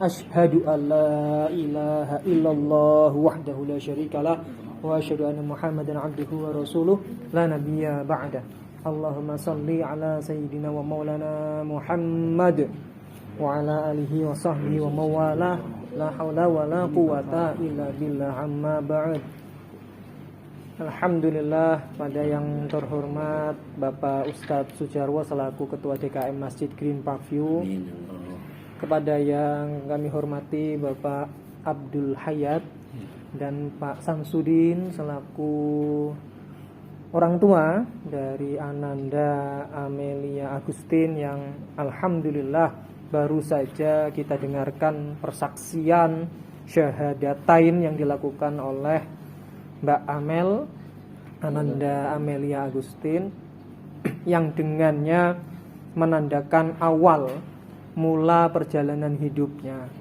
Asyhadu an la ilaha illallah wahdahu la syarikalah wa asyhadu anna Muhammadan abduhu wa rasuluh la nabiyya ba'da. Allahumma salli ala sayyidina wa maulana Muhammad wa ala alihi wa sahbihi wa mawalah. La haula wa la quwata illa billah, amma ba'd. Alhamdulillah, pada yang terhormat Bapak Ustadz Sujarwo selaku Ketua DKM Masjid Green Park View, kepada yang kami hormati Bapak Abdul Hayat dan Pak Samsudin selaku orang tua dari Ananda Amelia Agustin yang alhamdulillah baru saja kita dengarkan persaksian syahadatain yang dilakukan oleh Mbak Amel Ananda Amelia Agustin yang dengannya menandakan awal mula perjalanan hidupnya.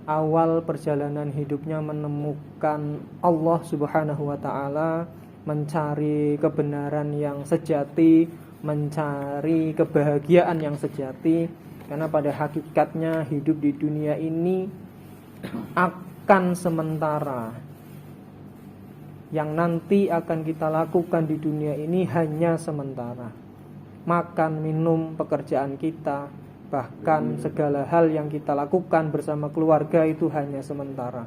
Awal perjalanan hidupnya menemukan Allah Subhanahu wa taala, mencari kebenaran yang sejati, mencari kebahagiaan yang sejati, karena pada hakikatnya hidup di dunia ini akan sementara. Yang nanti akan kita lakukan di dunia ini hanya sementara. Makan, minum, pekerjaan kita, bahkan segala hal yang kita lakukan bersama keluarga itu hanya sementara.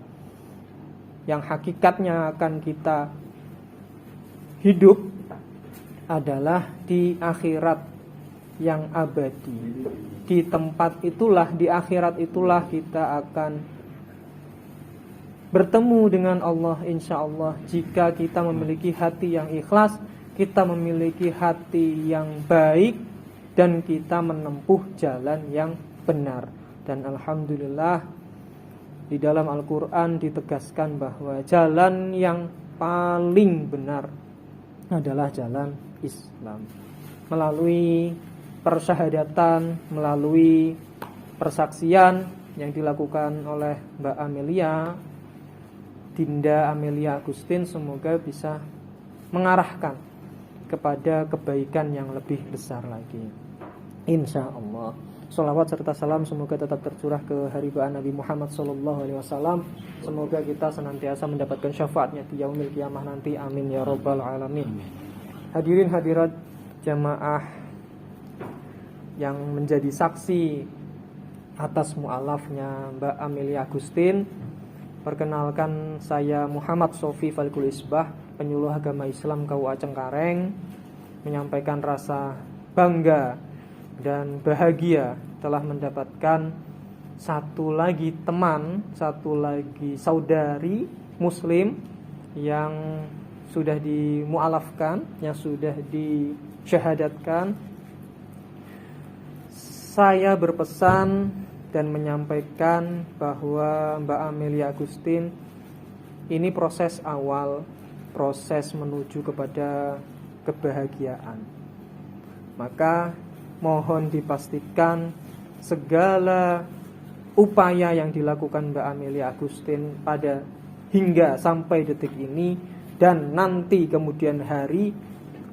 Yang hakikatnya akan kita hidup adalah di akhirat yang abadi. Di tempat itulah, di akhirat itulah kita akan bertemu dengan Allah insyaallah. Jika kita memiliki hati yang ikhlas, kita memiliki hati yang baik, dan kita menempuh jalan yang benar. Dan alhamdulillah di dalam Al-Quran ditegaskan bahwa jalan yang paling benar adalah jalan Islam. Melalui persyahadatan, melalui persaksian yang dilakukan oleh Mbak Amelia, Dinda Amelia Agustin, semoga bisa mengarahkan kepada kebaikan yang lebih besar lagi, insya Allah. Sholawat serta salam semoga tetap tercurah ke haribaan Nabi Muhammad SAW. Semoga kita senantiasa mendapatkan syafaatnya di yaumil qiyamah nanti, amin ya rabbal alamin. Hadirin hadirat jamaah yang menjadi saksi atas mu'alafnya Mbak Amelia Agustin, perkenalkan saya Muhammad Sofi Falikul Isbah, penyuluh agama Islam KUA Cengkareng, menyampaikan rasa bangga dan bahagia telah mendapatkan satu lagi teman, satu lagi saudari muslim yang sudah dimu'alafkan, yang sudah disyahadatkan. Saya berpesan dan menyampaikan bahwa Mbak Amelia Agustin ini proses awal, proses menuju kepada kebahagiaan. Maka mohon dipastikan segala upaya yang dilakukan Mbak Amelia Agustin pada hingga sampai detik ini dan nanti kemudian hari,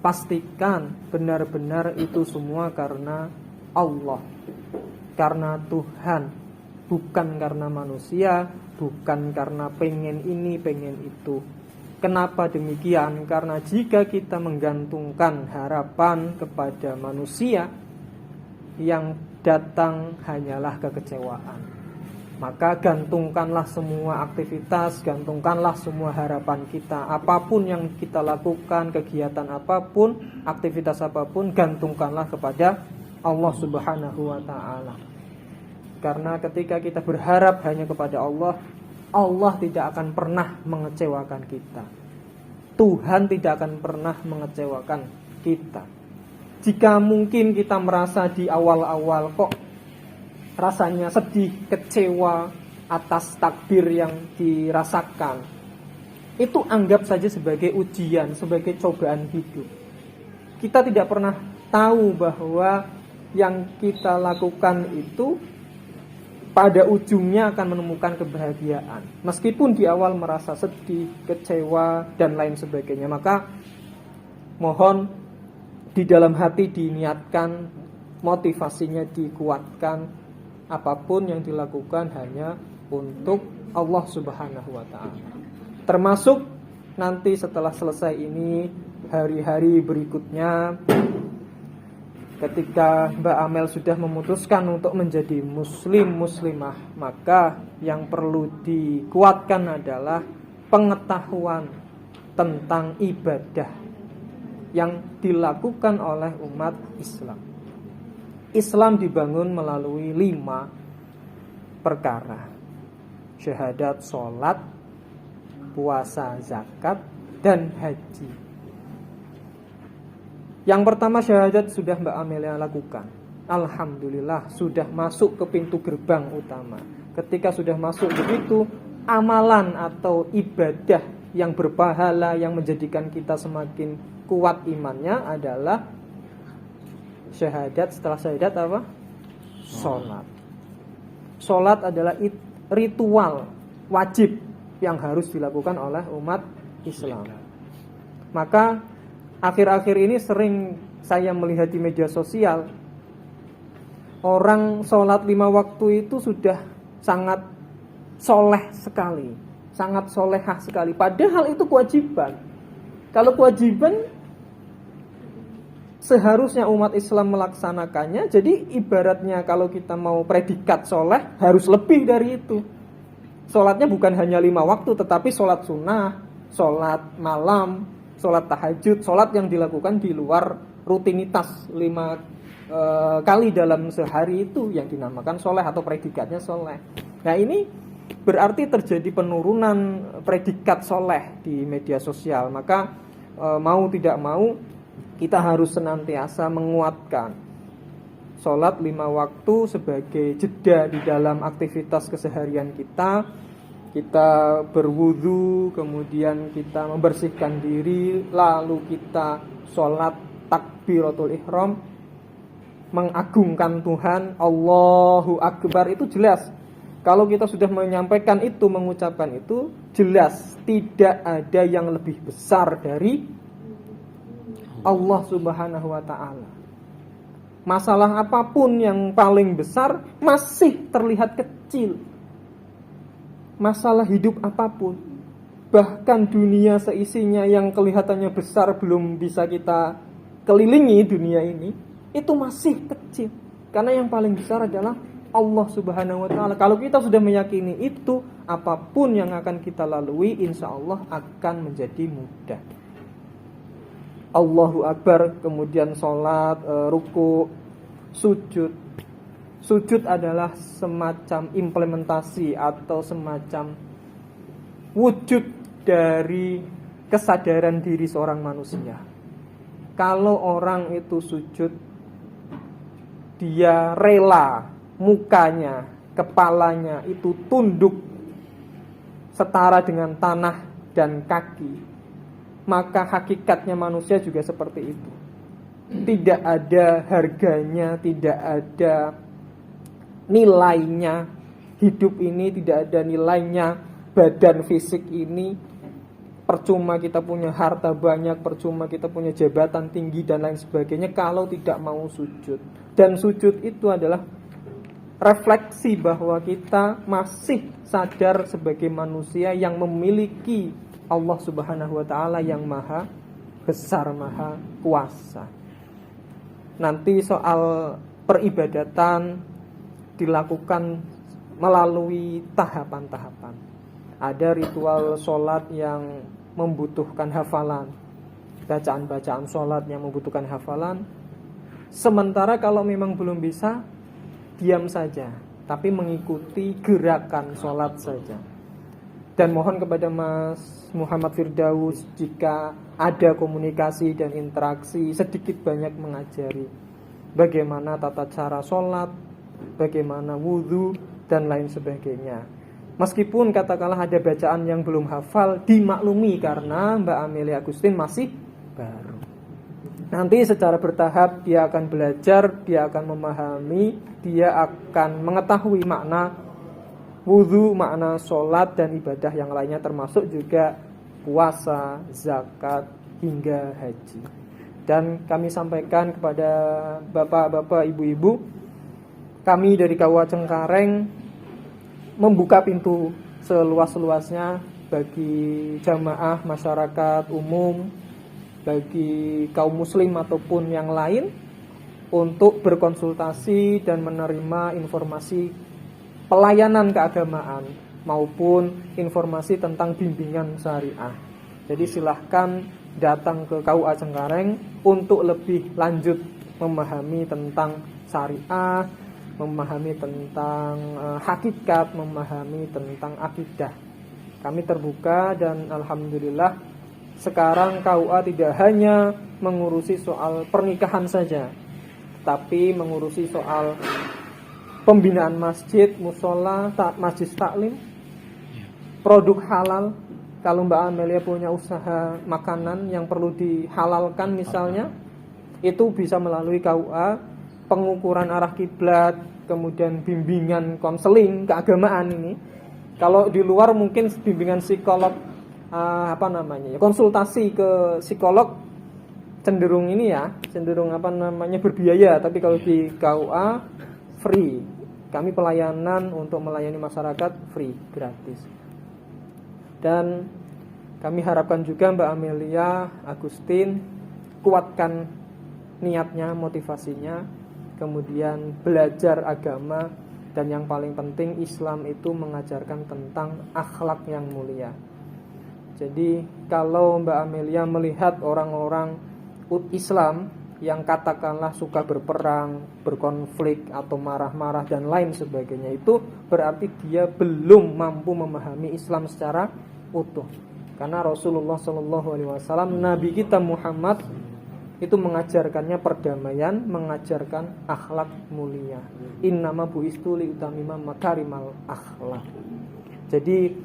pastikan benar-benar itu semua karena Allah, karena Tuhan, bukan karena manusia, bukan karena pengen ini, pengen itu. Kenapa demikian? Karena jika kita menggantungkan harapan kepada manusia, yang datang hanyalah kekecewaan. Maka gantungkanlah semua aktivitas, gantungkanlah semua harapan kita. Apapun yang kita lakukan, kegiatan apapun, aktivitas apapun, gantungkanlah kepada Allah Subhanahu wa ta'ala. Karena ketika kita berharap hanya kepada Allah, Allah tidak akan pernah mengecewakan kita. Tuhan tidak akan pernah mengecewakan kita. Jika mungkin kita merasa di awal-awal kok rasanya sedih, kecewa atas takdir yang dirasakan, itu anggap saja sebagai ujian, sebagai cobaan hidup. Kita tidak pernah tahu bahwa yang kita lakukan itu pada ujungnya akan menemukan kebahagiaan. Meskipun di awal merasa sedih, kecewa, dan lain sebagainya. Maka mohon di dalam hati diniatkan, motivasinya dikuatkan, Apapun yang dilakukan hanya untuk Allah Subhanahu wa ta'ala. Termasuk nanti setelah selesai ini, hari-hari berikutnya, ketika Mbak Amel sudah memutuskan untuk menjadi muslimah, maka yang perlu dikuatkan adalah pengetahuan tentang ibadah yang dilakukan oleh umat Islam. Islam dibangun melalui 5 perkara: syahadat, sholat, puasa, zakat, dan haji. Yang pertama syahadat sudah Mbak Amelia lakukan. Alhamdulillah sudah masuk ke pintu gerbang utama. Ketika sudah masuk begitu, amalan atau ibadah yang berpahala yang menjadikan kita semakin kuat imannya adalah syahadat. Setelah syahadat apa? Sholat. Sholat adalah ritual wajib yang harus dilakukan oleh umat Islam. Maka akhir-akhir ini sering saya melihat di media sosial, orang sholat 5 waktu itu sudah sangat soleh sekali, sangat solehah sekali. Padahal itu kewajiban. Kalau kewajiban seharusnya umat Islam melaksanakannya. Jadi ibaratnya kalau kita mau predikat soleh, harus lebih dari itu. Sholatnya bukan hanya 5 waktu, tetapi sholat sunnah, sholat malam, sholat tahajud, sholat yang dilakukan di luar rutinitas 5 kali dalam sehari itu yang dinamakan soleh atau predikatnya soleh. Nah ini berarti terjadi penurunan predikat soleh di media sosial. Maka mau tidak mau kita harus senantiasa menguatkan sholat 5 waktu sebagai jeda di dalam aktivitas keseharian kita. Kita berwudu, kemudian kita membersihkan diri, lalu kita sholat takbiratul ihram, mengagungkan Tuhan, Allahu Akbar. Itu jelas. Kalau kita sudah menyampaikan itu, mengucapkan itu, jelas tidak ada yang lebih besar dari Allah Subhanahu wa ta'ala. Masalah apapun yang paling besar masih terlihat kecil. Masalah hidup apapun, bahkan dunia seisinya yang kelihatannya besar belum bisa kita kelilingi dunia ini, itu masih kecil. Karena yang paling besar adalah Allah Subhanahu wa ta'ala. Kalau kita sudah meyakini itu, apapun yang akan kita lalui insya Allah akan menjadi mudah. Allahu Akbar, kemudian sholat, ruku, sujud. Sujud adalah semacam implementasi atau semacam wujud dari kesadaran diri seorang manusia. Kalau orang itu sujud, dia rela mukanya, kepalanya itu tunduk setara dengan tanah dan kaki, maka hakikatnya manusia juga seperti itu. Tidak ada harganya, tidak ada nilainya. Hidup ini tidak ada nilainya. Badan fisik ini, percuma kita punya harta banyak, percuma kita punya jabatan tinggi dan lain sebagainya kalau tidak mau sujud. Dan sujud itu adalah refleksi bahwa kita masih sadar sebagai manusia yang memiliki Allah Subhanahu wa ta'ala yang maha besar, maha kuasa. Nanti soal peribadatan dilakukan melalui tahapan-tahapan. Ada ritual sholat yang membutuhkan hafalan, bacaan-bacaan sholat yang membutuhkan hafalan. Sementara kalau memang belum bisa, diam saja, tapi mengikuti gerakan sholat saja. Dan mohon kepada Mas Muhammad Firdaus, jika ada komunikasi dan interaksi, sedikit banyak mengajari bagaimana tata cara sholat, bagaimana wudhu, dan lain sebagainya. Meskipun katakanlah ada bacaan yang belum hafal, dimaklumi karena Mbak Amelia Agustin masih baru. Nanti secara bertahap dia akan belajar, dia akan memahami, dia akan mengetahui makna wudhu, makna sholat dan ibadah yang lainnya, termasuk juga puasa, zakat, hingga haji. Dan kami sampaikan kepada bapak-bapak, ibu-ibu, kami dari KUA Cengkareng membuka pintu seluas-luasnya bagi jamaah masyarakat umum, bagi kaum muslim ataupun yang lain untuk berkonsultasi dan menerima informasi pelayanan keagamaan maupun informasi tentang bimbingan syariah. Jadi silahkan datang ke KUA Cengkareng untuk lebih lanjut memahami tentang syariah, memahami tentang hakikat, memahami tentang akidah. Kami terbuka dan alhamdulillah sekarang KUA tidak hanya mengurusi soal pernikahan saja, tapi mengurusi soal pembinaan masjid, musola, masjid taklim, produk halal. Kalau Mbak Amelia punya usaha makanan yang perlu dihalalkan misalnya, itu bisa melalui KUA, pengukuran arah kiblat, kemudian bimbingan konseling keagamaan ini. Kalau di luar mungkin bimbingan psikolog, konsultasi ke psikolog cenderung berbiaya. Tapi kalau di KUA free. Kami pelayanan untuk melayani masyarakat free, gratis. Dan kami harapkan juga Mbak Amelia Agustin kuatkan niatnya, motivasinya, kemudian belajar agama, dan yang paling penting Islam itu mengajarkan tentang akhlak yang mulia. Jadi kalau Mbak Amelia melihat orang-orang Islam yang katakanlah suka berperang, berkonflik atau marah-marah dan lain sebagainya, itu berarti dia belum mampu memahami Islam secara utuh. Karena Rasulullah SAW, Nabi kita Muhammad, itu mengajarkannya perdamaian, mengajarkan akhlak mulia. Innama bu'istu liutamima makarimal akhlak. Jadi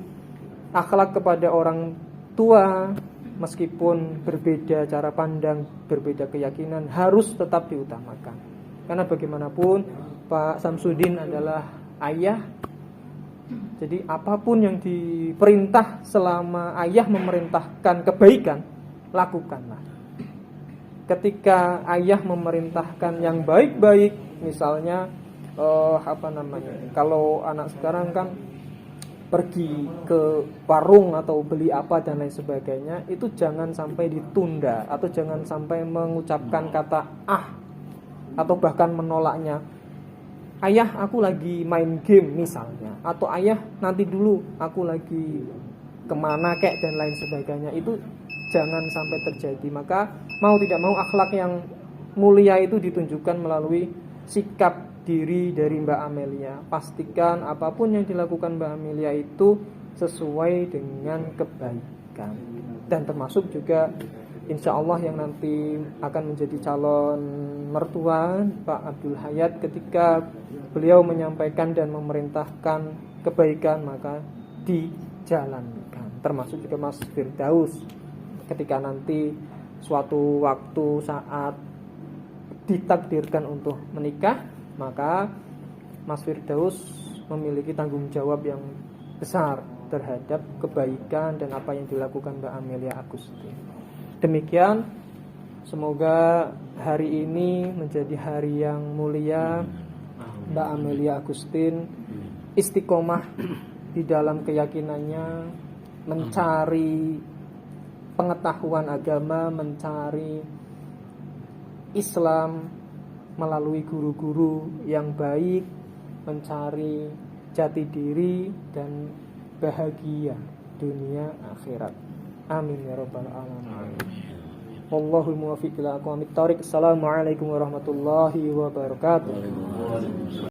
akhlak kepada orang tua, meskipun berbeda cara pandang, berbeda keyakinan, harus tetap diutamakan. Karena bagaimanapun Pak Samsudin adalah ayah. Jadi apapun yang diperintah, selama ayah memerintahkan kebaikan, lakukanlah. Ketika ayah memerintahkan yang baik-baik, misalnya kalau anak sekarang kan pergi ke warung atau beli apa dan lain sebagainya, itu jangan sampai ditunda atau jangan sampai mengucapkan kata atau bahkan menolaknya. Ayah, aku lagi main game misalnya, atau ayah nanti dulu aku lagi kemana kek dan lain sebagainya. Itu jangan sampai terjadi. Maka mau tidak mau akhlak yang mulia itu ditunjukkan melalui sikap diri dari Mbak Amelia. Pastikan apapun yang dilakukan Mbak Amelia itu sesuai dengan kebaikan. Dan termasuk juga insya Allah yang nanti akan menjadi calon mertua Pak Abdul Hayat, ketika beliau menyampaikan dan memerintahkan kebaikan, maka dijalankan. Termasuk juga Mas Firdaus, ketika nanti suatu waktu saat ditakdirkan untuk menikah, maka Mas Firdaus memiliki tanggung jawab yang besar terhadap kebaikan dan apa yang dilakukan Mbak Amelia Agustin. Demikian, semoga hari ini menjadi hari yang mulia. Mbak Amelia Agustin istiqomah di dalam keyakinannya, mencari pengetahuan agama, mencari Islam melalui guru-guru yang baik, mencari jati diri dan bahagia dunia akhirat. Amin ya rabbal alamin. Wallahul muwaffiq ila aqwamit thoriq. Assalamualaikum warahmatullahi wabarakatuh.